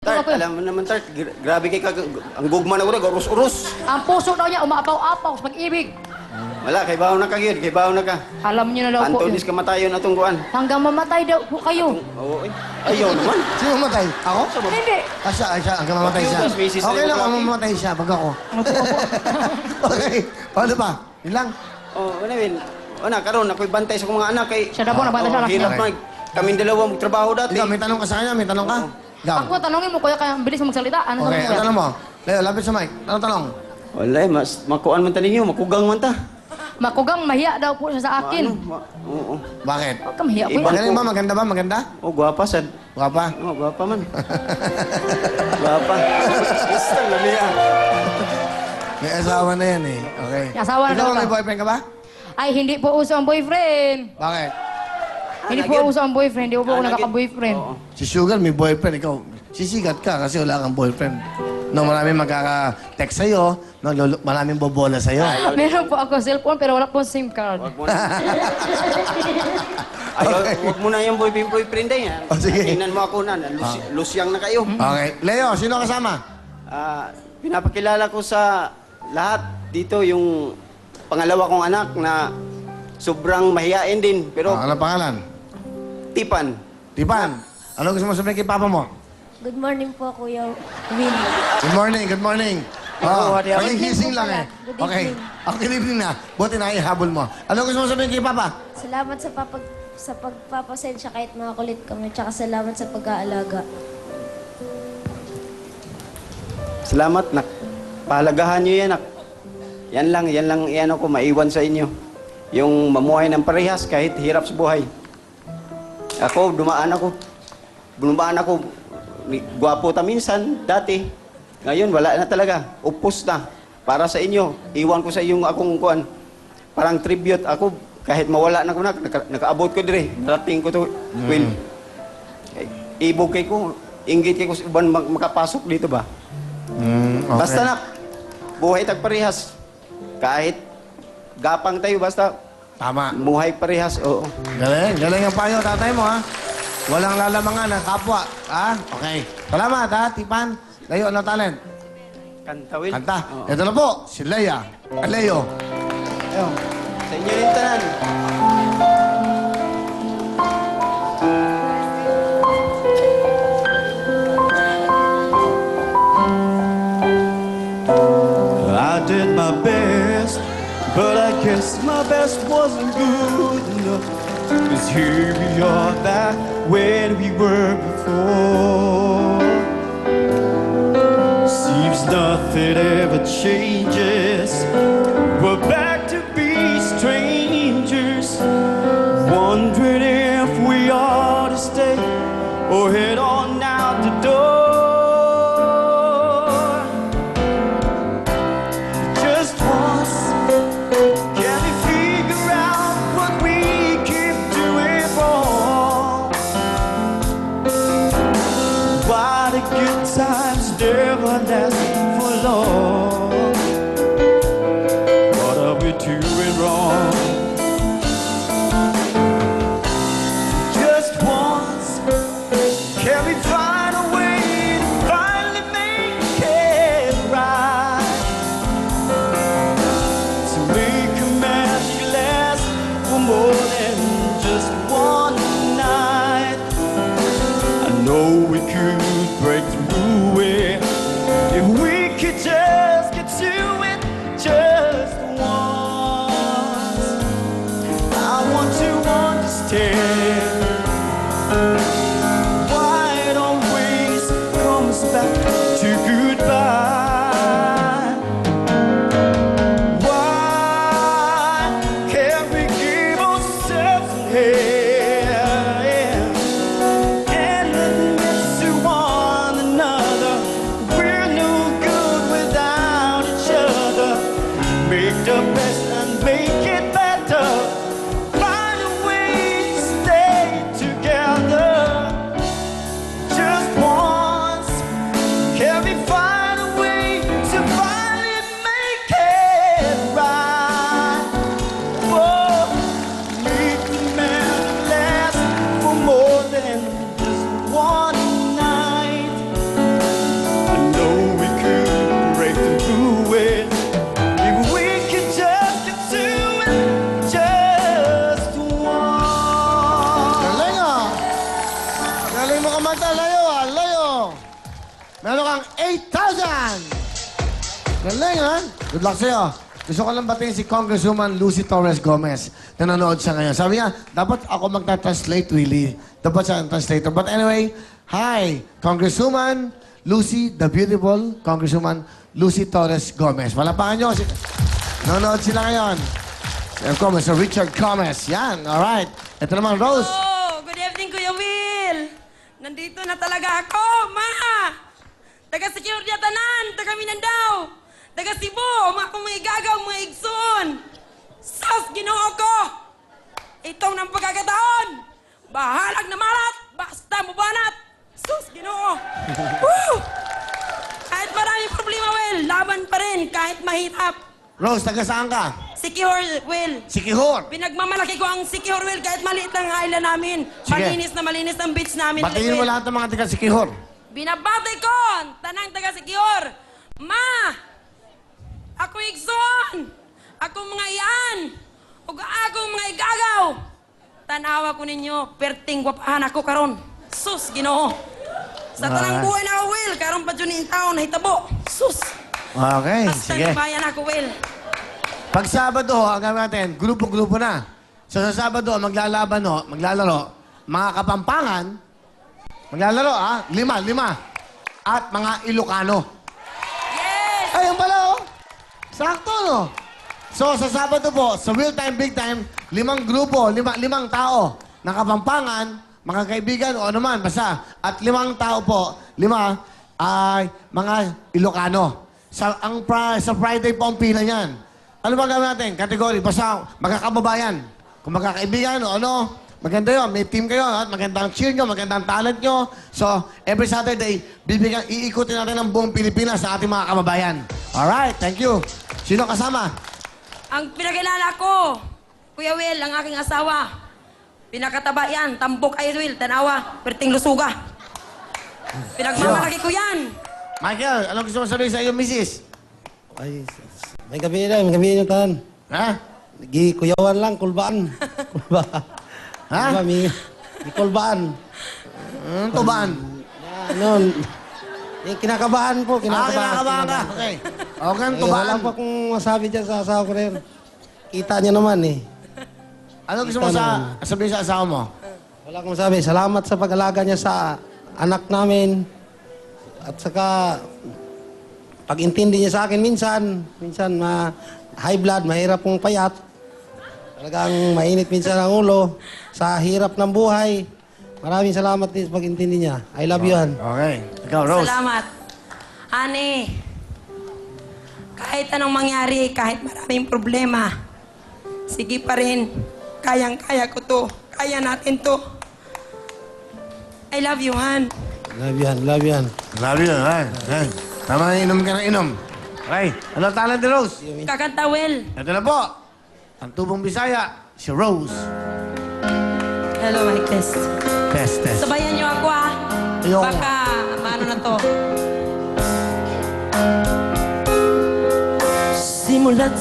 Tart, alam mo naman, Tart, grabe kay ang gugma na ko na, urus-urus. Ang puso daw niya, umaapaw-apaw sa pag-ibig. Wala, kay baho na ka, Gid, kay baho na ka. Alam niyo na daw po Antonis yun. kamatayon atong kuan. Hanggang mamatay daw po kayo. Oo, ayaw naman. Sino mamatay? Ako? Hindi. Siya, hanggang mamatay siya. Yung basis Okay na lang yung kung laki. mamatay siya, pag ako. Okay, paano pa? Yun lang. Ano yun? Karon ako'y bantay sa akong mga anak kay... Siya na po, nagbantay sa anak Hirap niya. na, kaming dalawa magtrabaho dati. Ikaw, may tanong ka sa kanya, may tanong ka? Ikaw. Ako, tanongin mo, kuya, kaya ang bilis mo magsalita. Ano Okay, sabi ang tanong mo. Leo, lapit sa mic. Anong tanong? Wala, mas makuan man ta ninyo, makugang man ta. Makugang mahiya daw po siya sa akin. Oo. Bakit? Huwag ka mahiya, Iba- kuya. Magaling ba? Maganda ba? Maganda? Gwapa sad. Gwapa? Gwapa man. Gwapa. Basta lamia. May asawa na yan eh. Okay. May asawa na Ikaw, daw may ka. boyfriend ka ba? Ay, hindi po uso ang boyfriend. Bakit? Hindi po uso ang boyfriend. Hindi po ako nakaka-boyfriend. Oo. Si Sugar may boyfriend. Ikaw, sisigat ka kasi wala kang boyfriend. No, maraming magkaka-text sa'yo. No, maraming bobola sa'yo. Meron po ako cellphone pero wala po SIM card. Wag mo na. Wag mo na yung boyfriend din. Oh, sige. Tingnan mo ako na. Lusyang na kayo. Okay. Leo, sino kasama? Pinapakilala ko sa lahat dito yung pangalawa kong anak na sobrang mahiyain din. Pero Ano pangalan? tipan. Tipan. Ano gusto mo sabihin kay papa mo? Good morning po, Kuya Will. Good morning, good morning. Oh, what happened? pagigising lang eh. Good Okay. evening. Okay, good evening na. Buti na ihabol mo. Ano gusto mo sabihin kay papa? Salamat sa pagpapasensya kahit makulit kami. Tsaka salamat sa pag-aalaga. Salamat, nak. Pahalagahan nyo yan, nak. Yan lang, yan ako, maiwan sa inyo. Yung mamuhay ng parehas kahit hirap sa buhay. Ako, dumaan ako, gwapo ta minsan, dati. Ngayon, wala na talaga. Upos na. Para sa inyo, iwan ko sa yung akong kuan. Parang tribute. Ako, kahit mawala na ko na, nakaabot ko dire. Narating ko to, Will. Ibog kay ko, inggit kay ko sa iban makapasok dito ba? Okay. Basta na, buhay tag parehas. Kahit gapang tayo, basta Tama. buhay parehas. Oo. Galing. Galing ang payo, tatay mo, ha? Walang lalamangan, ha? Kapwa. Ha? Okay. Salamat, ha? Tipan. Leo, ano talent? Kanta, Will. Kanta. Oo. Ito na po, si Lea. Leo. Ayun. Sa inyo rin tanan. I did my best, but I guess my best wasn't good enough. 'Cause here we are back where we were before. Seems nothing ever changes. We're back to be strangers, wondering if we ought to stay or head on out the door. Just once, can we figure out what we keep doing wrong? Why the good times never last for long? What are we doing wrong? Just once, can we find a way to finally make it right? To make a magic last for more than just one night. I know we could break through it if we could just get Meron kang 8,000! Galing, ha? Good luck sa'yo. Gusto ko lang batiin si Congresswoman Lucy Torres Gomez. Nanonood siya ngayon. Sabi niya, dapat ako magta-translate, Willie. Dapat siya ang translator. But anyway, hi, Congresswoman Lucy, the beautiful Congresswoman Lucy Torres Gomez. Malapakan niyo. Nanonood sila ngayon. Of course, Mr. Richard Gomez. Yan, alright. Ito naman, Rose. Oh, good evening, Kuya Will. Nandito na talaga ako, ma. Taga-secure niya tanan, taga Mindanao. Taga Cebu, mga igagaw, mga igsoon. Sus, Ginoo ko. Ito ng pagkakataon. Bahalag na marat, basta mubanat. Sus, Ginoo. Woo! Kahit maraming problema, Will, laban pa rin kahit mahirap. Rose, taga saan ka? Secure, Will. Sikihor. Pinagmamalaki ko ang Sikihor, Will, kahit maliit lang ang island namin. Sige. Malinis ang beach namin. Batiin mo Will. lahat ng mga taga Sikihor. Binabati ko ang tanang taga Sikihor. Ma! Ako igsoon! Ako mga iyan! Ug akong mga igagaw! Tanawa ko ninyo, perting wapahan ako karon. Sus, Ginoo! Sa tanang buhay na ako, Will, karon pa dyan yung taon na hitabo. Sus! Okay, Basta sige. bayan ako, Will. Pag Sabado, ang gawin natin, grupo-grupo na. So sa Sabado, maglalaro, mga Kapampangan, maglalaro, 5. At mga Ilocano. Yes! Ayun pala, oh. Sakto, no? So sa Sabado po, sa Real Time, Big Time, 5 grupo, 5 tao ng Kapampangan, mga kaibigan o anuman, basta. At 5 tao po, 5 ay mga Ilocano. Sa Friday po ang pila niyan. Ano ba gawin natin? Kategory, basta magkakababayan. Kung magkakaibigan o ano, maganda yun. May team kayo, at magandang cheer nyo, magandang talent nyo. So, every Saturday, iikutin natin ang buong Pilipinas sa ating mga kababayan. Alright, thank you. Sino kasama? Ang pinakilala ko, Kuya Will, ang aking asawa. Pinakataba yan, tambok ay Will, tanawa, perting lusuga. Pinagmamalaki ko yan. Michael, anong gusto mo sabihin sa iyo, Mrs.? Ay, may gabi yung tanan. Ha? Kuyawan lang, kulbaan. Ha? Diba, may kulbaan. Tuban. Noon, kinakabahan po, Kinakabahan ka. Okay. Okay, tuban. Wala pa akong masabi dyan sa asawa ko rin. Kita niya naman eh. Ano gusto mo sabihin sa asawa mo? Wala akong masabi. Salamat sa pag-alaga niya sa anak namin. At saka, pag-intindi niya sa akin minsan high blood, mahirap pong payat. Talagang mainit minsan ang ulo. Sa hirap ng buhay. Maraming salamat din sa pag-intindi niya. I love you, Han. Okay. Ikaw, Rose. Salamat. Honey, kahit anong mangyari, kahit maraming problema, sige pa rin. Kayang-kaya ko to. Kaya natin to. I love you, Han. Love you, Han. Love you, Han. Grabe yun, ha? Tama na, inom ka ng inom. Okay. Ano ang talent ni Rose? Kakanta, Will. Ito na po. Ang tubong Bisaya, si Rose. Hello, my test. Test. Sabayan niyo ako, ha? Ayoko. Baka, paano na to? Simula't